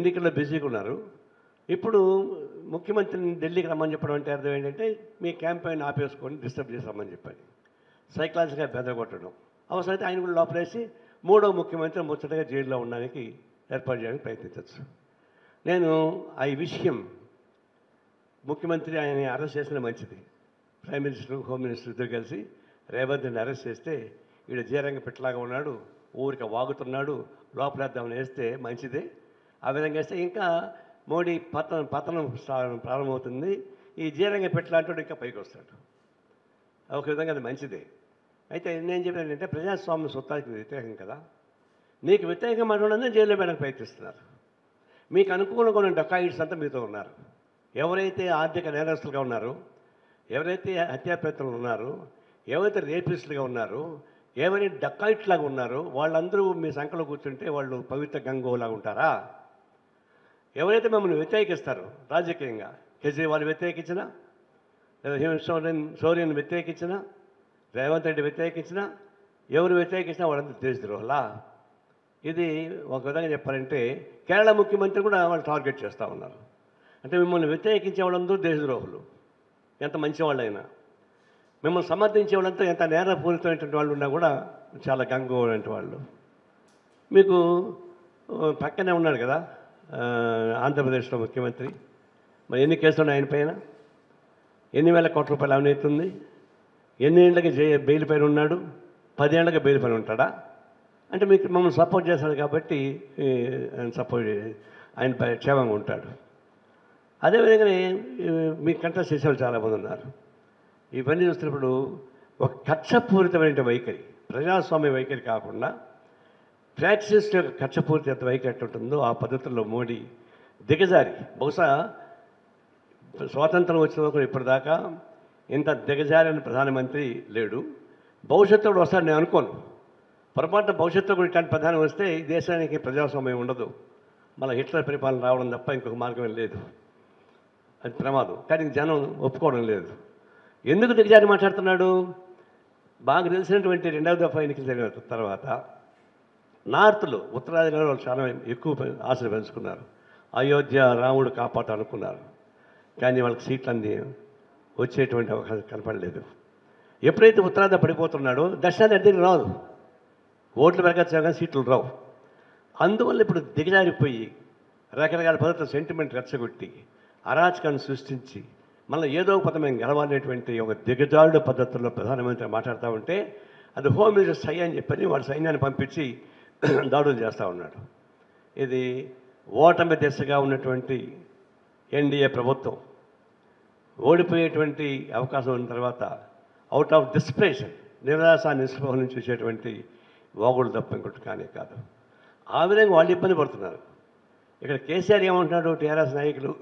ఎన్నికల్లో బిజీగా ఉన్నారు. ఇప్పుడు ముఖ్యమంత్రిని ఢిల్లీకి రమ్మని చెప్పడం అంటే అర్థం ఏంటంటే మీ క్యాంపెయిన్ ఆపేసుకొని డిస్టర్బ్ చేసి రమ్మని చెప్పాలి. సైకలాజికల్గా బెదరగొట్టడం. అవసరమైతే ఆయన కూడా లోపలేసి మూడో ముఖ్యమంత్రి ముచ్చటగా జైల్లో ఉండడానికి ఏర్పాటు చేయడానికి ప్రయత్నించవచ్చు. నేను ఈ విషయం ముఖ్యమంత్రి ఆయన అరెస్ట్ చేసిన మంచిది. ప్రైమ్ మినిస్టర్, హోమ్ మినిస్టర్ ఇద్దరు కలిసి రేవంత్ని అరెస్ట్ చేస్తే ఈడ జీరంగ పెట్టలాగా ఉన్నాడు, ఊరికి వాగుతున్నాడు, లోపలేద్దామని వేస్తే మంచిదే. ఆ విధంగా వేస్తే ఇంకా మోడీ పతనం ప్రారంభమవుతుంది. ఈ జీరంగ పెట్టలాంటి ఇంకా పైకి వస్తాడు. ఒక విధంగా అది మంచిదే. అయితే నేను చెప్పేది ఏంటంటే ప్రజాస్వామ్య సొత్తానికి వ్యతిరేకం కదా. మీకు వ్యతిరేకంగా మాట్లాడడం జైల్లో పెట్టడానికి ప్రయత్నిస్తున్నారు. మీకు అనుకూలంగా ఉన్న డకాయిట్స్ అంతా మీతో ఉన్నారు. ఎవరైతే ఆర్థిక నేరస్తులుగా ఉన్నారో, ఎవరైతే హత్యాప్రయత్నాలు ఉన్నారో, ఎవరైతే రేపిస్టులుగా ఉన్నారో, ఎవరైతే డకాయిట్లాగా ఉన్నారో వాళ్ళందరూ మీ సంఖ్యలో కూర్చుంటే వాళ్ళు పవిత్ర గంగోలాగా ఉంటారా? ఎవరైతే మమ్మల్ని వ్యతిరేకిస్తారో రాజకీయంగా, కేజ్రీవాల్ వ్యతిరేకించినా, లేదా హేమంత్ సోరెన్ వ్యతిరేకించినా, రేవంత్ రెడ్డి వ్యతిరేకించినా, ఎవరు వ్యతిరేకించినా వాళ్ళందరూ దేశద్రోహులా? ఇది ఒక విధంగా చెప్పాలంటే కేరళ ముఖ్యమంత్రి కూడా వాళ్ళు టార్గెట్ చేస్తూ ఉన్నారు. అంటే మిమ్మల్ని వ్యతిరేకించే వాళ్ళందరూ దేశద్రోహులు, ఎంత మంచివాళ్ళైనా. మిమ్మల్ని సమర్థించే వాళ్ళంతా ఎంత నేరపూరితమైనటువంటి వాళ్ళు ఉన్నా కూడా చాలా గంగోలంటి వాళ్ళు. మీకు పక్కనే ఉన్నాడు కదా ఆంధ్రప్రదేశ్లో ముఖ్యమంత్రి. మరి ఎన్ని కేసులు ఉన్నాయి ఆయన పైన? ఎన్ని వేల కోట్ల రూపాయలు అవినీతి ఉంది? ఎన్ని ఏళ్ళకి బెయిల్ పైన ఉన్నాడు? 10 ఏళ్ళకి బెయిల్ పైన ఉంటాడా? అంటే మీకు మమ్మల్ని సపోర్ట్ చేస్తాడు కాబట్టి ఆయన క్షేమంగా ఉంటాడు. అదేవిధంగానే మీకు కంటెస్ట్ చేసేవాళ్ళు చాలామంది ఉన్నారు. ఇవన్నీ చూస్తున్నప్పుడు ఒక కక్షపూరితమైన వైఖరి, ప్రజాస్వామ్య వైఖరి కాకుండా ప్రాక్టీస్ యొక్క కక్షపూరిత వైఖరి ఎట్టుంటుందో ఆ పద్ధతుల్లో మోడీ దిగజారి, బహుశా స్వాతంత్రం వచ్చిన వరకు ఇప్పటిదాకా ఇంత దిగజారిన ప్రధానమంత్రి లేడు. భవిష్యత్తులో కూడా వస్తాడు నేను అనుకోను. పొరపాటున భవిష్యత్తులో కూడా ఇట్లాంటి ప్రధాని వస్తే ఈ దేశానికి ప్రజాస్వామ్యం ఉండదు. మళ్ళీ హిట్లర్ పరిపాలన రావడం తప్ప ఇంకొక మార్గం లేదు. అది ప్రమాదం. కానీ జనం ఒప్పుకోవడం లేదు. ఎందుకు దిగజారి మాట్లాడుతున్నాడు? బాగా తెలిసినటువంటి 2వ దఫా ఎన్నికలు జరిగిన తర్వాత నార్త్లో, ఉత్తరాదిలో వాళ్ళు చాలా ఎక్కువ ఆశలు పెంచుకున్నారు. అయోధ్య రాముడు కాపాడాలనుకున్నారు. కానీ వాళ్ళకి సీట్లన్నీ వచ్చేటువంటి అవకాశం కనపడలేదు. ఎప్పుడైతే ఉత్తరాది పడిపోతున్నాడో దక్షిణాది అద్దెకి రాదు. ఓట్లు పెరగచ్చు కానీ సీట్లు రావు. అందువల్ల ఇప్పుడు దిగజారిపోయి రకరకాల పద్ధతులు సెంటిమెంట్ రెచ్చగొట్టి అరాచకాన్ని సృష్టించి మళ్ళీ ఏదో పదమైన గెలవాలనేటువంటి ఒక దిగజారుడు పద్ధతుల్లో ప్రధానమంత్రి మాట్లాడుతూ ఉంటే అది హోమ్ మినిస్టర్ సై అని చెప్పని వాడు సైన్యాన్ని పంపించి దాడులు చేస్తూ ఉన్నాడు. ఇది ఓటమి దిశగా ఉన్నటువంటి ఎన్డీఏ ప్రభుత్వం ఓడిపోయేటువంటి అవకాశం ఉన్న తర్వాత అవుట్ ఆఫ్ డిస్ప్రెషన్, నిరాశ నిస్పృహ నుంచి చూసేటువంటి వాగుడు తప్ప ఇంకోటి కానీ కాదు. ఆ విధంగా వాళ్ళు ఇబ్బంది పడుతున్నారు. ఇక్కడ కేసీఆర్ ఏమంటున్నాడు? టీఆర్ఎస్ నాయకులు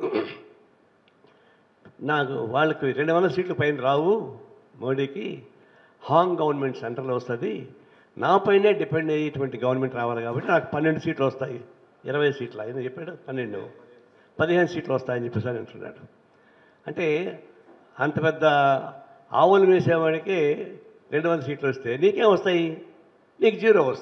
నాకు వాళ్ళకి 200 సీట్లు పైన రావు, మోడీకి హాంగ్ గవర్నమెంట్ సెంటర్లో వస్తుంది, నా పైనే డిపెండ్ అయ్యేటువంటి గవర్నమెంట్ రావాలి కాబట్టి నాకు 12 సీట్లు వస్తాయి. 20 సీట్లు ఆయన చెప్పాడు, 15 సీట్లు వస్తాయని చెప్పేసి అని అంటున్నాడు. అంటే అంత పెద్ద ఆవులు వేసేవాడికి 200 సీట్లు వస్తే నీకేం వస్తాయి? నీకు 0 వస్తాయి.